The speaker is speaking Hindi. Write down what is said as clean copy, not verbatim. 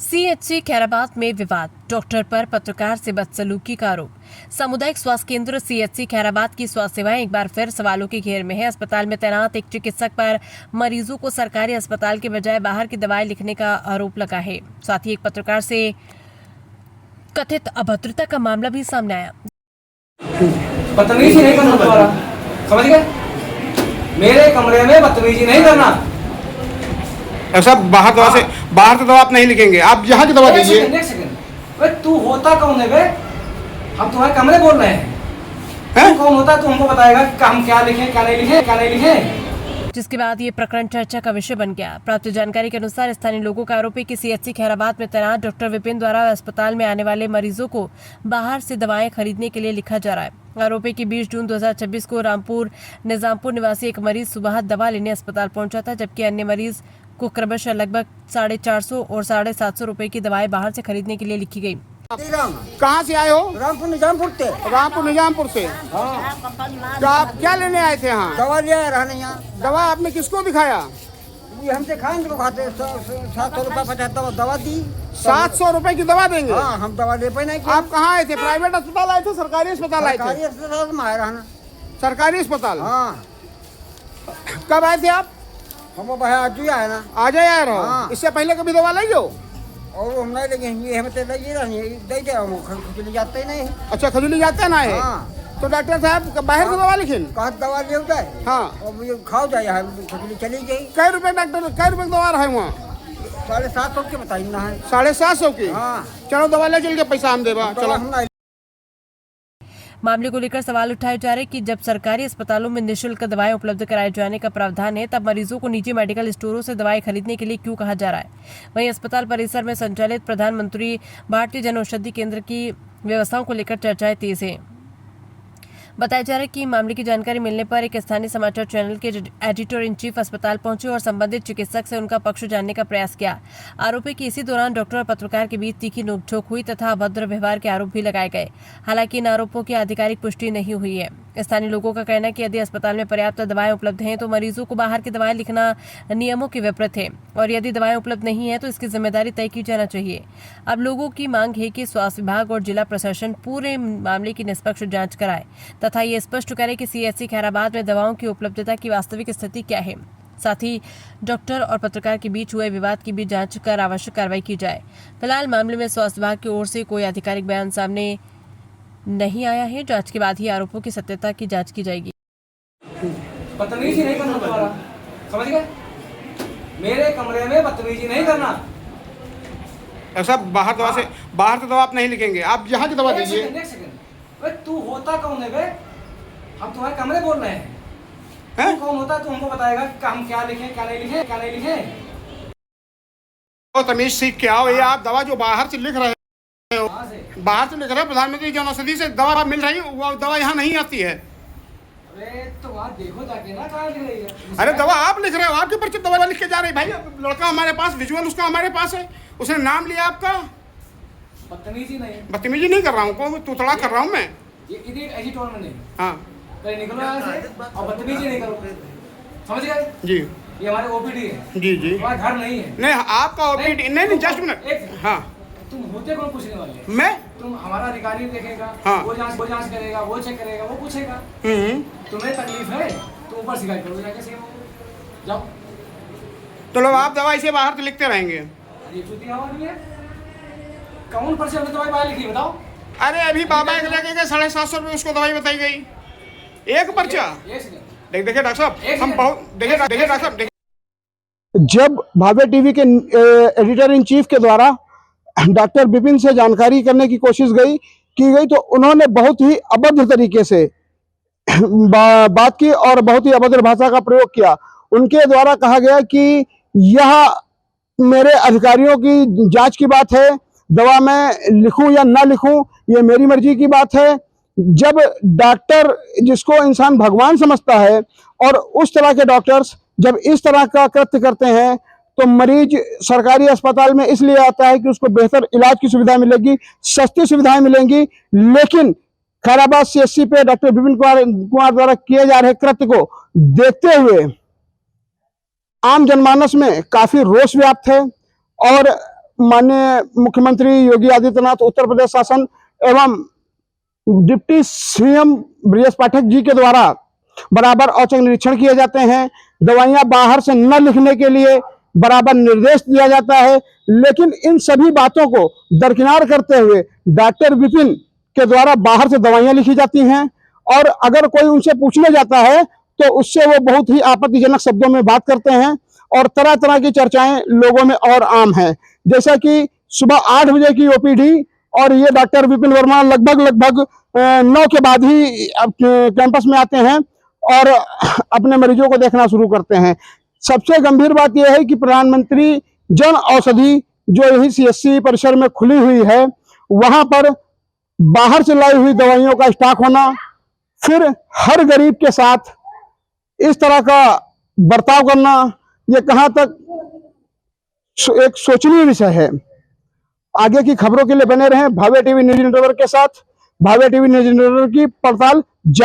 सीएचसी खैराबाद में विवाद, डॉक्टर पर पत्रकार से बदसलूकी का आरोप। सामुदायिक स्वास्थ्य केंद्र सीएचसी खैराबाद की स्वास्थ्य सेवाएं एक बार फिर सवालों के घेर में है। अस्पताल में तैनात एक चिकित्सक पर मरीजों को सरकारी अस्पताल के बजाय बाहर की दवाएं लिखने का आरोप लगा है। साथ ही एक पत्रकार से कथित अभद्रता का मामला भी सामने आया। बदतमीजी नहीं करना दोबारा, समझ गए? मेरे कमरे में बदतमीजी नहीं करना। ऐसा बाहर से दवा आप नहीं लिखेंगे, आप यहाँ की दवा दीजिए। एक सेकंड, तू होता कौन है बे? हम तुम्हारे कमरे बोल रहे हैं। तू कौन होता है? तू हमको बताएगा कि हम क्या लिखें, क्या नहीं लिखें, क्या नहीं लिखें। जिसके बाद ये प्रकरण चर्चा का विषय बन गया। प्राप्त जानकारी के अनुसार स्थानीय लोगों का आरोप है कि सीएचसी खैराबाद में तैनात डॉक्टर विपिन द्वारा अस्पताल में आने वाले मरीजों को बाहर से दवाएं खरीदने के लिए लिखा जा रहा है। आरोप है कि 20 जून 2026 को रामपुर निजामपुर निवासी एक मरीज सुबह दवा लेने अस्पताल पहुंचा था, जबकि अन्य मरीज को क्रमशः लगभग 450 और 750 रुपए की दवाएं बाहर से खरीदने के लिए लिखी गई। कहाँ से आए हो? रामपुर निजामपुर से। रामपुर निजामपुर से। तो आप क्या लेने आए थे यहाँ? दवा ले रहने यहाँ। दवा आपने किसको दिखाया? ये हमसे खाएंगे तो खाते 700 रुपये 50 दवा दी। 700 रुपए की दवा देंगे? हाँ, हम दवा ले पाए नहीं। आप कहाँ आए थे? प्राइवेट अस्पताल आए थे, सरकारी अस्पताल आए थे? सरकारी अस्पताल में आए रहना। सरकारी अस्पताल। हाँ। कब आए थे आप? हम भाई आज ही आए ना। आज ही आए रहो? हाँ। इससे पहले कभी दवा लाई हो? और हम नहीं लगे, ये हमें तो लगी रहनी दे दे, हम खजूली जाते ही नहीं। अच्छा, खजूली जाते ना है? हाँ। तो डॉक्टर साहब बाहर से दवा लिखिन? कहा दवा ले जाए। हाँ। और ये खाओ जाए, खजूली चली गई। कै रुपए डॉक्टर, कै रुपए की दवा रहा है वहाँ? 750 के बताइए ना है। 750 की? हाँ। चलो दवा ले चल के पैसा हम देवा। चलो। मामले को लेकर सवाल उठाए जा रहे कि जब सरकारी अस्पतालों में निःशुल्क दवाएं उपलब्ध कराए जाने का प्रावधान है, तब मरीजों को निजी मेडिकल स्टोरों से दवाएं खरीदने के लिए क्यों कहा जा रहा है? वहीं अस्पताल परिसर में संचालित प्रधानमंत्री भारतीय जन औषधि केंद्र की व्यवस्थाओं को लेकर चर्चाएं तेज है। बताया जा रहा है कि मामले की जानकारी मिलने पर एक स्थानीय समाचार चैनल के एडिटर इन चीफ अस्पताल पहुंचे और संबंधित चिकित्सक से उनका पक्ष जानने का प्रयास किया। आरोप है कि इसी दौरान डॉक्टर और पत्रकार के बीच तीखी नोकझोंक हुई तथा अभद्र व्यवहार के आरोप भी लगाए गए। हालांकि इन आरोपों की आधिकारिक पुष्टि नहीं हुई है। स्थानीय लोगों का कहना है कि यदि अस्पताल में पर्याप्त दवाएं उपलब्ध हैं तो मरीजों को बाहर की दवाएं लिखना नियमों के विपरीत है, और यदि दवाएं उपलब्ध नहीं है तो इसकी जिम्मेदारी तय की जाना चाहिए। अब लोगों की मांग है कि स्वास्थ्य विभाग और जिला प्रशासन पूरे मामले की निष्पक्ष जांच कराए तथा ये स्पष्ट करे कि सीएचसी खैराबाद में दवाओं की उपलब्धता की वास्तविक स्थिति क्या है। साथ ही डॉक्टर और पत्रकार के बीच हुए विवाद की भी जांच कर आवश्यक कार्रवाई की जाए। फिलहाल मामले में स्वास्थ्य विभाग की ओर से कोई आधिकारिक बयान सामने नहीं आया है। जांच के बाद ही आरोपों की सत्यता की जांच की जाएगी। बदतमीजी नहीं करना दोबारा, समझ गए? मेरे कमरे में बदतमीजी नहीं करना। ऐसा बाहर से दवा आप नहीं लिखेंगे, आप यहाँ की दवा दीजिए। एक सेकंड, तू होता कौन है बे? हम तुम्हारे कमरे बोल रहे हैं। तू कौन होता है? तू हमको बताएगा कि हम क्या लिखें, क्या नहीं लिखें, क्या नहीं लिखें। तो तमीज सीख के आओ। ये आप दवा जो बाहर से लिख रहे हो, बाहर से लिख रहे हो, प्रधानमंत्री जन औषधि से दवा मिल रही है, वो दवा यहाँ नहीं आती है। अरे तो वहाँ देखो जाके ना, कहाँ लिख रही है? अरे दवा आप लिख रहे हो, आपके पर्चे दवा लिख के जा रही। भाई लड़का हमारे पास, विजुअल उसका हमारे पास है, उसने नाम लिया आपका। बदतमीजी नहीं, बदतमीजी नहीं कर रहा हूँ, तुतड़ा कर रहा हूँ मैं। ये ऐसी टोन में नहीं। हाँ, कहीं निकलो यहाँ से और बदतमीजी नहीं करो, समझ गए? जी, ये हमारे ओपीडी है। जी जी। हमारा घर नहीं है। नहीं, आपका ओपीडी नहीं, जस्ट मिनट। हाँ, तुम होते कौन पूछने वाले? मैं? तुम हमारा अधिकारी देखेगा। हाँ। वो जांच करेगा, वो चेक करेगा, वो पूछेगा। तुम्हें तकलीफ है तो ऊपर शिकायत करो जाके, सीएम को जाओ। तो लोग आप दवा इसे बाहर से लिखते रहेंगे? ये चुतिया वाली है। कौन पर्चे में दवाई बाहर लिखी बताओ? अरे अभी बाबा एक लेके गए 750 रुपये, उसको दवाई बताई गई, एक पर्चा। देखिए डॉक्टर साहब, हम बहुत देखिए डॉक्टर साहब, देखिए जब भावे टीवी के एडिटर इन चीफ के द्वारा डॉक्टर विपिन से जानकारी करने की कोशिश की गई तो उन्होंने बहुत ही अभद्र तरीके से बात की और बहुत ही अभद्र भाषा का प्रयोग किया। उनके द्वारा कहा गया कि यह मेरे अधिकारियों की जांच की बात है, दवा मैं लिखूं या ना लिखूं ये मेरी मर्जी की बात है। जब डॉक्टर, जिसको इंसान भगवान समझता है, और उस तरह के डॉक्टर्स जब इस तरह का कृत्य करते हैं तो मरीज सरकारी अस्पताल में इसलिए आता है कि उसको बेहतर इलाज की सुविधा मिलेगी, सस्ती सुविधाएं मिलेंगी। लेकिन खैराबाद सीएचसी पे डॉक्टर विपिन कुमार द्वारा किए जा रहे कृत्य को देखते हुए आम जनमानस में काफी रोष व्याप्त है और माननीय मुख्यमंत्री योगी आदित्यनाथ, उत्तर प्रदेश शासन एवं डिप्टी सीएम ब्रजेश पाठक जी के द्वारा बराबर औचक निरीक्षण किए जाते हैं। दवाइयां बाहर से न लिखने के लिए बराबर निर्देश दिया जाता है। लेकिन इन सभी बातों को दरकिनार करते हुए डॉक्टर विपिन के द्वारा बाहर से दवाइयां लिखी जाती हैं, और अगर कोई उनसे पूछने जाता है तो उससे वो बहुत ही आपत्तिजनक शब्दों में बात करते हैं, और तरह तरह की चर्चाएं लोगों में और आम हैं। जैसा कि सुबह 8 बजे की ओपीडी, और ये डॉक्टर विपिन वर्मा लगभग 9 के बाद ही कैंपस में आते हैं और अपने मरीजों को देखना शुरू करते हैं। सबसे गंभीर बात यह है कि प्रधानमंत्री जन औषधि जो यही सीएससी परिसर में खुली हुई है, वहां पर बाहर से लाई हुई दवाइयों का स्टॉक होना, फिर हर गरीब के साथ इस तरह का बर्ताव करना, ये कहां तक एक सोचनीय विषय है। आगे की खबरों के लिए बने रहें भावे टीवी न्यूज नेटवर्क के साथ। भावे टीवी न्यूज नेटवर्क की पड़ताल